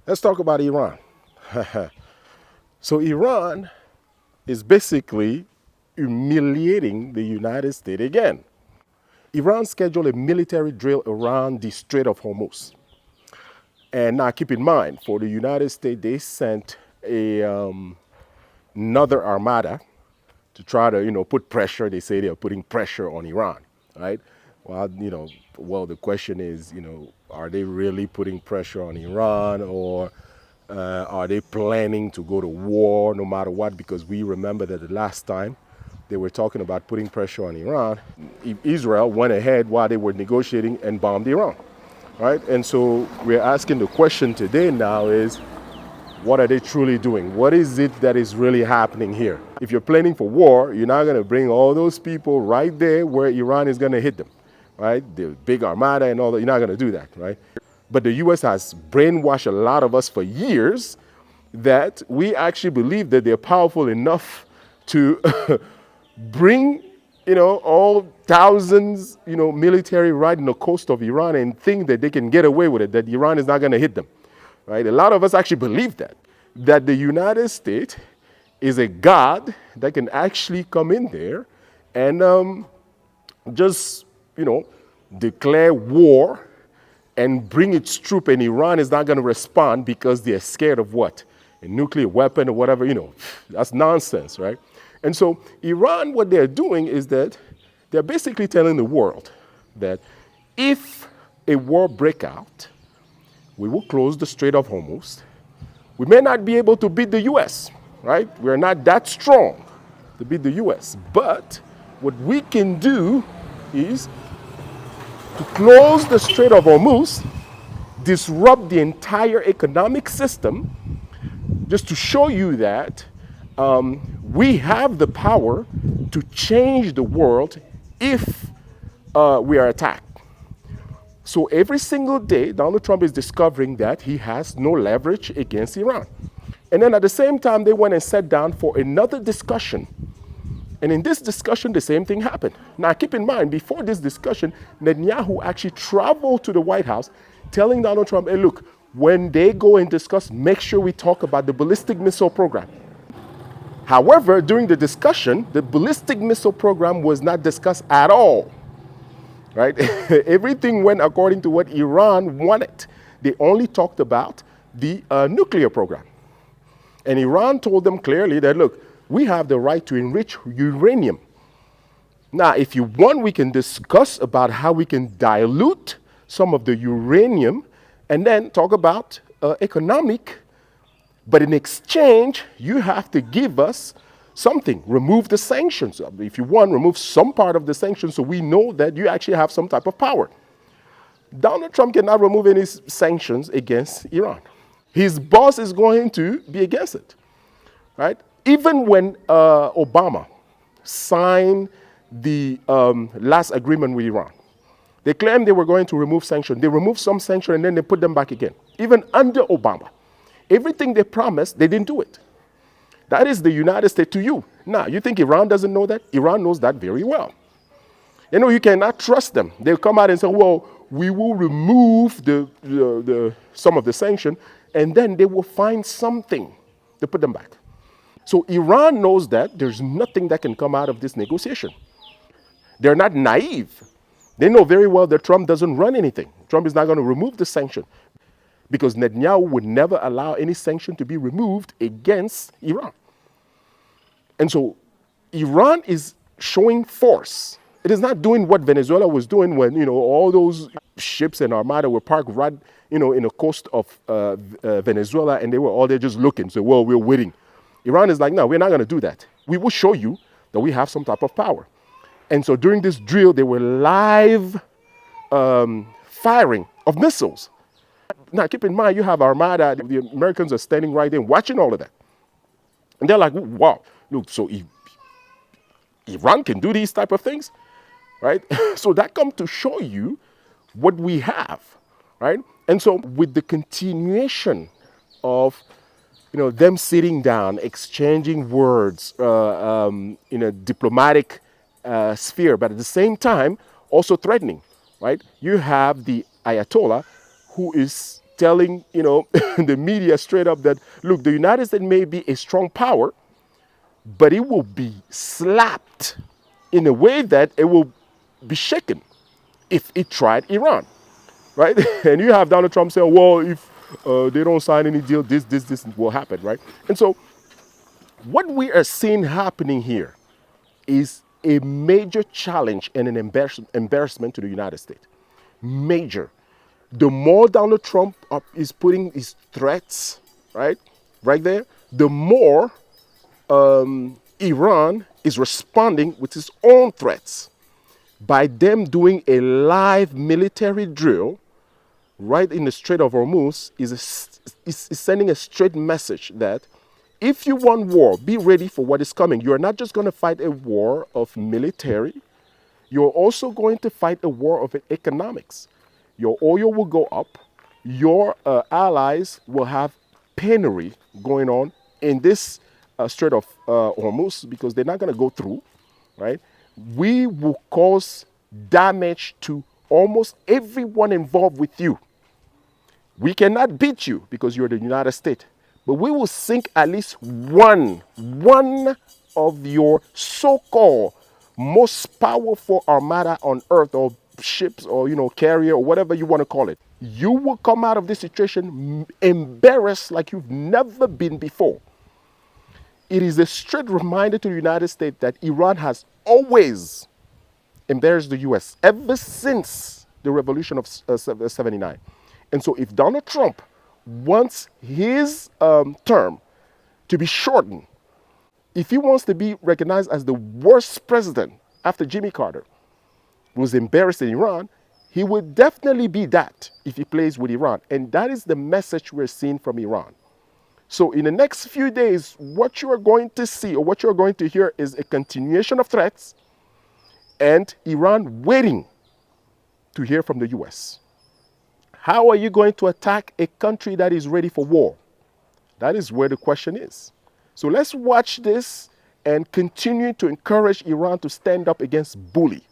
Let's talk about Iran. So Iran is basically humiliating the United States again. Iran scheduled a military drill around the Strait of Hormuz. And now keep in mind, for the United States, they sent another armada to try to, put pressure. They say they're putting pressure on Iran, right? Well, the question is, are they really putting pressure on Iran, or are they planning to go to war no matter what? Because we remember that the last time they were talking about putting pressure on Iran, Israel went ahead while they were negotiating and bombed Iran, right? And so we're asking the question today now is, what are they truly doing? What is it that is really happening here? If you're planning for war, you're not going to bring all those people right there where Iran is going to hit them, right? The big armada and all that. You're not going to do that, right? But the U.S. has brainwashed a lot of us for years that we actually believe that they're powerful enough to bring, all thousands, military right in the coast of Iran and think that they can get away with it, that Iran is not going to hit them, right? A lot of us actually believe that the United States is a god that can actually come in there and just, declare war and bring its troop, and Iran is not going to respond because they're scared of what? A nuclear weapon or whatever, that's nonsense, right? And so Iran, what they're doing is that they're basically telling the world that if a war breaks out, we will close the Strait of Hormuz. We may not be able to beat the US, right? We're not that strong to beat the US. But what we can do is to close the Strait of Hormuz, disrupt the entire economic system, just to show you that we have the power to change the world if we are attacked. So every single day, Donald Trump is discovering that he has no leverage against Iran. And then at the same time, they went and sat down for another discussion. And in this discussion, the same thing happened. Now, keep in mind, before this discussion, Netanyahu actually traveled to the White House telling Donald Trump, hey, look, when they go and discuss, make sure we talk about the ballistic missile program. However, during the discussion, the ballistic missile program was not discussed at all, right? Everything went according to what Iran wanted. They only talked about the nuclear program. And Iran told them clearly that, look, we have the right to enrich uranium. Now, if you want, we can discuss about how we can dilute some of the uranium and then talk about economic. But in exchange, you have to give us something. Remove the sanctions. If you want, remove some part of the sanctions so we know that you actually have some type of power. Donald Trump cannot remove any sanctions against Iran. His boss is going to be against it, right? Even when Obama signed the last agreement with Iran, they claimed they were going to remove sanctions. They removed some sanctions and then they put them back again. Even under Obama, everything they promised, they didn't do it. That is the United States to you. Now, you think Iran doesn't know that? Iran knows that very well. You cannot trust them. They'll come out and say, well, we will remove some of the sanction, and then they will find something to put them back. So Iran knows that there's nothing that can come out of this negotiation. They're not naive. They know very well that Trump doesn't run anything. Trump is not going to remove the sanction because Netanyahu would never allow any sanction to be removed against Iran. And so Iran is showing force. It is not doing what Venezuela was doing when, all those ships and armada were parked right, in the coast of Venezuela, and they were all there just looking. So, well, we're waiting. Iran is like, no, we're not going to do that. We will show you that we have some type of power. And so during this drill, they were live firing of missiles. Now, keep in mind, you have armada. The Americans are standing right there watching all of that. And they're like, wow, look, so Iran can do these type of things, right? So that comes to show you what we have, right? And so with the continuation of them sitting down, exchanging words in a diplomatic sphere, but at the same time also threatening, right? You have the Ayatollah who is telling, the media straight up that, look, the United States may be a strong power, but it will be slapped in a way that it will be shaken if it tried Iran, right? And you have Donald Trump saying, well, if they don't sign any deal, this will happen, right? And so what we are seeing happening here is a major challenge and an embarrassment to the United States. Major. The more Donald Trump is putting his threats, right there, the more Iran is responding with its own threats by them doing a live military drill right in the Strait of Hormuz is sending a straight message that if you want war, be ready for what is coming. You're not just going to fight a war of military, you're also going to fight a war of economics. Your oil will go up, your allies will have penury going on in this Strait of Hormuz because they're not going to go through, right? We will cause damage to almost everyone involved with you. We cannot beat you because you're the United States, but we will sink at least one of your so-called most powerful armada on earth, or ships, or carrier, or whatever you want to call it. You will come out of this situation embarrassed like you've never been before. It is a straight reminder to the United States that Iran has always embarrassed the US ever since the revolution of 79. And so if Donald Trump wants his term to be shortened, if he wants to be recognized as the worst president after Jimmy Carter, who was embarrassed in Iran, he would definitely be that if he plays with Iran. And that is the message we're seeing from Iran. So in the next few days, what you are going to see, or what you're going to hear, is a continuation of threats and Iran waiting to hear from the US. How are you going to attack a country that is ready for war? That is where the question is. So let's watch this and continue to encourage Iran to stand up against bully.